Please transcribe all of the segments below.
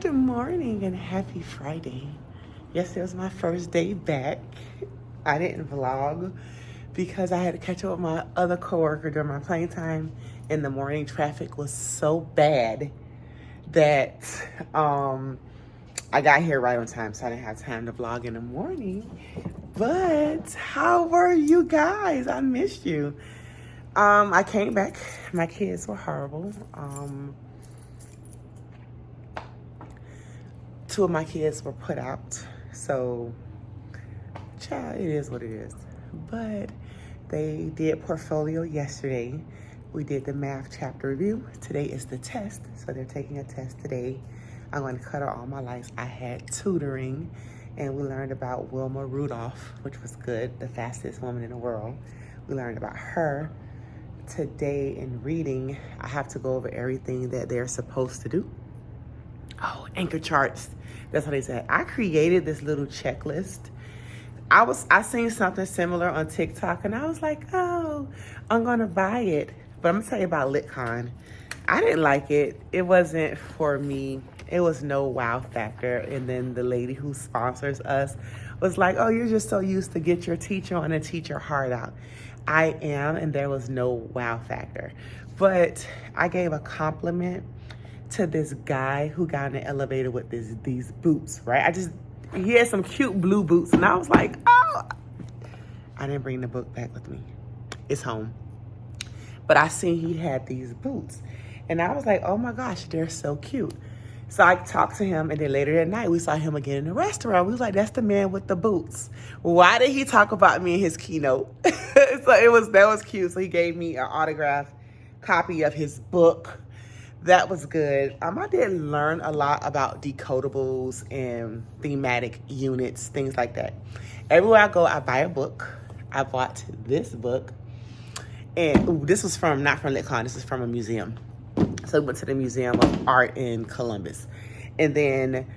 Good morning and happy Friday. Yesterday was my first day back. I didn't vlog because I had to catch up with my other coworker during my plane time. In the morning, traffic was so bad that I got here right on time, so I didn't have time to vlog in the morning. But how were you guys? I missed you. I came back. My kids were horrible. Two of my kids were put out, so child, it is what it is. But they did portfolio yesterday. We did the math chapter review. Today is the test, so they're taking a test today. I'm going to cut out all my lights. I had tutoring, and we learned about Wilma Rudolph, which was good, the fastest woman in the world. We learned about her. Today in reading, I have to go over everything that they're supposed to do. Oh, anchor charts. That's what they said. I created this little checklist. I seen something similar on TikTok and I was like, oh, I'm gonna buy it. But I'm gonna tell you about LitCon. I didn't like it. It wasn't for me. It was no wow factor. And then the lady who sponsors us was like, oh, you're just so used to get your teacher on and teach your heart out. I am, and there was no wow factor. But I gave a compliment to this guy who got in the elevator with these boots, right? He had some cute blue boots, and I was like, oh. I didn't bring the book back with me. It's home. But I seen he had these boots, and I was like, oh my gosh, they're so cute. So I talked to him, and then later that night, we saw him again in the restaurant. We was like, that's the man with the boots. Why did he talk about me in his keynote? So that was cute. So he gave me an autographed copy of his book. That was good. I did learn a lot about decodables and thematic units, things like that. Everywhere I go, I buy a book. I bought this book. And this was not from LitCon, this is from a museum. So we went to the Museum of Art in Columbus. And then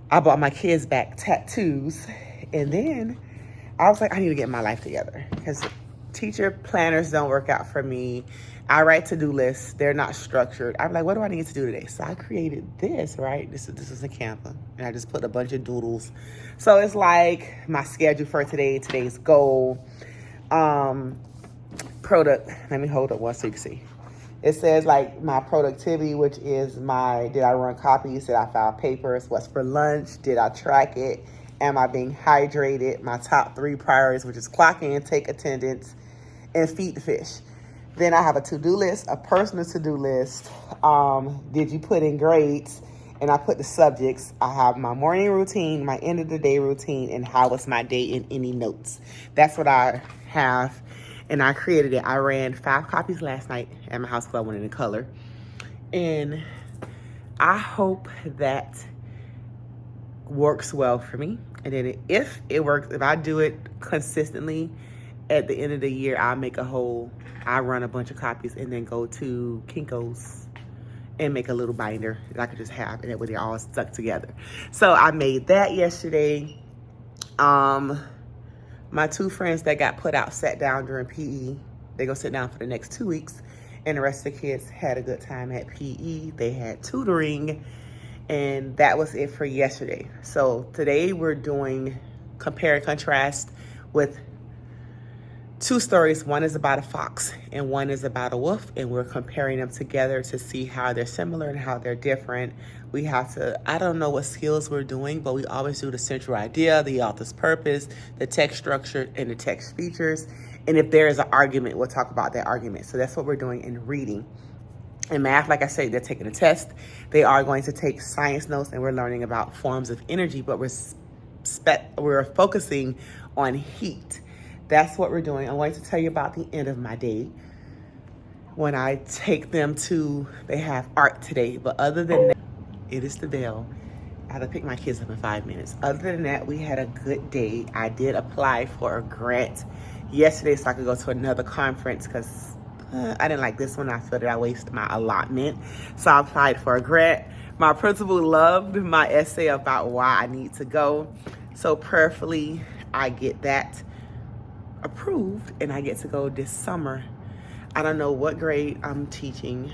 I bought my kids back tattoos. And then I was like, I need to get my life together. Because teacher planners don't work out for me. I write to-do lists. They're not structured. I'm like, what do I need to do today? So I created this, right? This is in Canva. And I just put a bunch of doodles. So it's like my schedule for today's goal. Product. Let me hold up one so you can see. It says like my productivity, which is did I run copies? Did I file papers? What's for lunch? Did I track it? Am I being hydrated? My top 3 priorities, which is clock in, take attendance, and feed the fish. Then I have a to-do list, a personal to-do list. Did you put in grades? And I put the subjects. I have my morning routine, my end of the day routine, and how was my day in any notes. That's what I have. And I created it. I ran 5 copies last night at my house because I wanted in color. And I hope that works well for me. And then if it works, if I do it consistently, at the end of the year, I run a bunch of copies and then go to Kinko's and make a little binder that I could just have, and that way they're all stuck together. So I made that yesterday. My 2 friends that got put out sat down during PE. They go sit down for the next 2 weeks. And the rest of the kids had a good time at PE. They had tutoring. And that was it for yesterday. So today we're doing compare and contrast with 2 stories. One is about a fox and one is about a wolf. And we're comparing them together to see how they're similar and how they're different. We have to, I don't know what skills we're doing, but we always do the central idea, the author's purpose, the text structure, and the text features. And if there is an argument, we'll talk about that argument. So that's what we're doing in reading. In math, like I said, they're taking a test. They are going to take science notes, and we're learning about forms of energy, but we're focusing on heat. That's what we're doing. I'm going to tell you about the end of my day when I take them they have art today. But other than that, it is the bell. I have to pick my kids up in 5 minutes. Other than that, we had a good day. I did apply for a grant yesterday so I could go to another conference because I didn't like this one. I feel that I wasted my allotment. So I applied for a grant. My principal loved my essay about why I need to go. So prayerfully, I get that approved and I get to go this summer. I don't know what grade I'm teaching,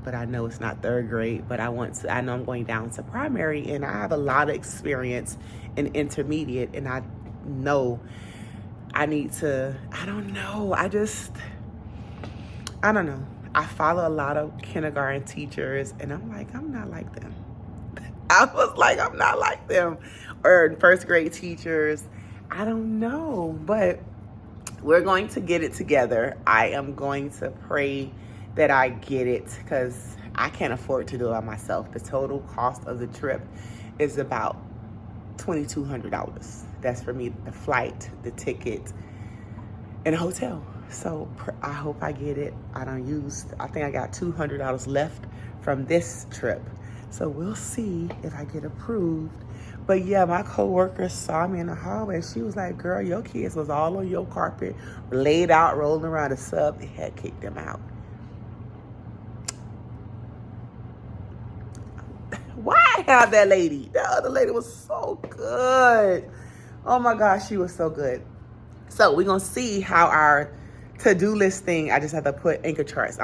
but I know it's not third grade. But I know I'm going down to primary, and I have a lot of experience in intermediate, and I know I need to, I don't know. I follow a lot of kindergarten teachers, and I'm like, I'm not like them. I was like, I'm not like them. Or first grade teachers. I don't know, but we're going to get it together. I am going to pray that I get it, because I can't afford to do it by myself. The total cost of the trip is about $2,200. That's for me, the flight, the ticket, and a hotel. So I hope I get it. I think I got $200 left from this trip. So we'll see if I get approved. But yeah, my coworker saw me in the hallway. She was like, girl, your kids was all on your carpet, laid out, rolling around a sub. They had kicked them out. Why have that lady? That other lady was so good. Oh my gosh, she was so good. So we're going to see how our to-do list thing, I just have to put anchor charts.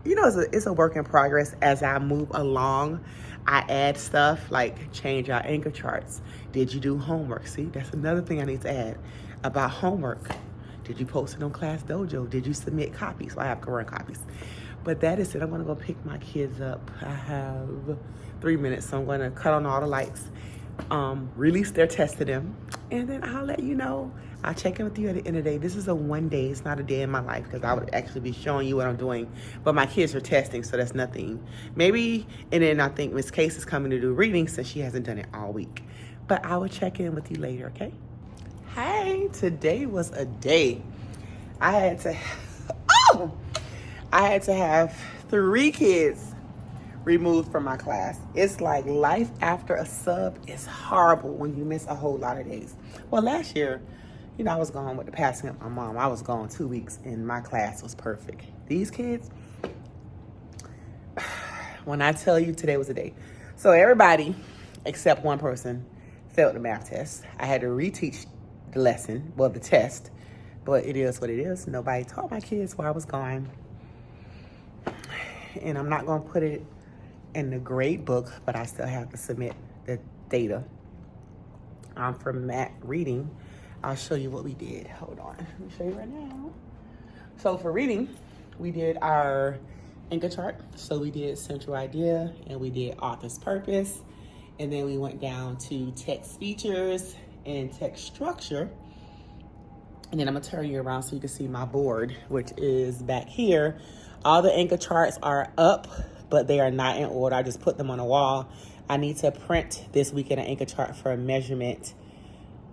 It's a work in progress. As I move along, I add stuff like change our anchor charts. Did you do homework? See, that's another thing I need to add about homework. Did you post it on Class Dojo? Did you submit copies? Well, I have current copies. But that is it. I'm going to go pick my kids up. I have 3 minutes, so I'm going to cut on all the lights, release their test to them, and then I'll let you know. I'll check in with you at the end of the day. This is a one day. It's not a day in my life, because I would actually be showing you what I'm doing. But my kids are testing, so that's nothing. Maybe, and then I think Miss Case is coming to do reading since she hasn't done it all week. But I will check in with you later, okay? Hey, today was a day. I had to have 3 kids removed from my class. It's like life after a sub is horrible when you miss a whole lot of days. Well, last year, I was gone with the passing of my mom. I was gone 2 weeks, and my class was perfect. These kids, when I tell you today was a day. So everybody, except one person, failed the math test. I had to reteach the lesson, well, the test, but it is what it is. Nobody taught my kids while I was gone. And I'm not going to put it in the grade book, but I still have to submit the data. For math reading, I'll show you what we did. Hold on, let me show you right now. So for reading, we did our anchor chart. So we did central idea, and we did author's purpose. And then we went down to text features and text structure. And then I'm gonna turn you around so you can see my board, which is back here. All the anchor charts are up, but they are not in order. I just put them on a wall. I need to print this weekend an anchor chart for measurement,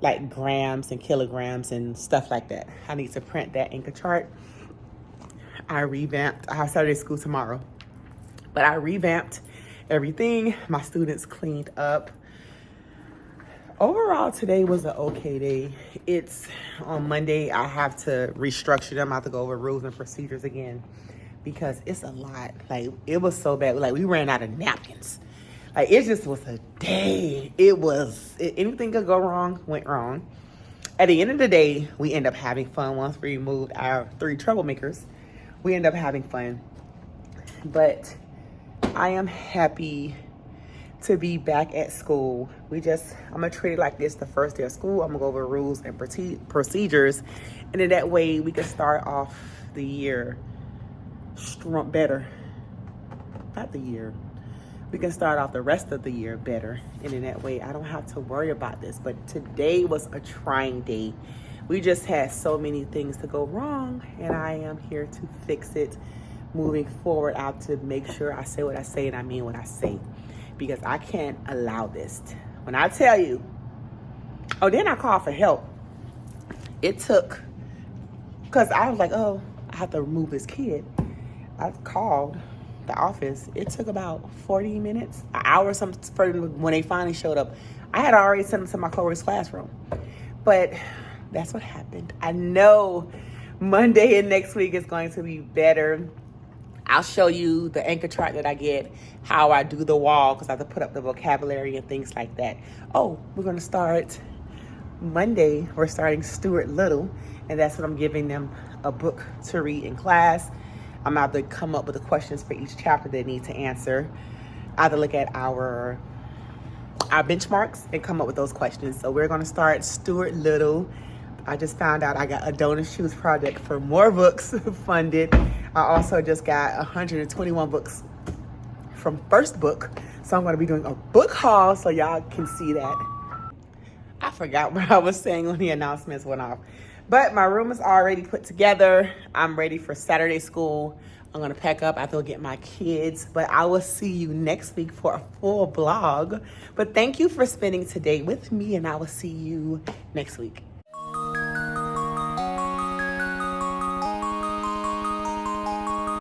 like grams and kilograms and stuff like that. I need to print that anchor chart. I have Saturday school tomorrow, but I revamped everything. My students cleaned up. Overall, today was an okay day. It's on Monday. I have to restructure them. I have to go over rules and procedures again, because it's a lot. Like, it was so bad. Like, we ran out of napkins. Like, it just was a day. Anything could go wrong, went wrong. At the end of the day, we end up having fun. Once we removed our 3 troublemakers, we end up having fun. But I am happy to be back at school. I'm gonna treat it like this the first day of school. I'm gonna go over rules and procedures. And in that way, we can start off the year better. Not the year. We can start off the rest of the year better. And in that way, I don't have to worry about this. But today was a trying day. We just had so many things to go wrong, and I am here to fix it. Moving forward, I have to make sure I say what I say and I mean what I say, because I can't allow this. When I tell you, then I called for help. It took, because I was like, I have to remove this kid. I called the office. It took about 40 minutes, an hour or something when they finally showed up. I had already sent them to my coworker's classroom, but that's what happened. I know Monday and next week is going to be better. I'll show you the anchor chart that I get, how I do the wall, because I have to put up the vocabulary and things like that. We're going to start Monday. We're starting Stuart Little, and that's what I'm giving them a book to read in class. I'm about to come up with the questions for each chapter they need to answer. I have to look at our benchmarks and come up with those questions. So we're gonna start Stuart Little. I just found out I got a donor shoes project for more books funded. I also just got 121 books from FIRSTBOOK. So I'm gonna be doing a book haul so y'all can see that. I forgot what I was saying when the announcements went off. But my room is already put together. I'm ready for Saturday school. I'm gonna pack up. I have to go get my kids. But I will see you next week for a full vlog. But thank you for spending today with me, and I will see you next week.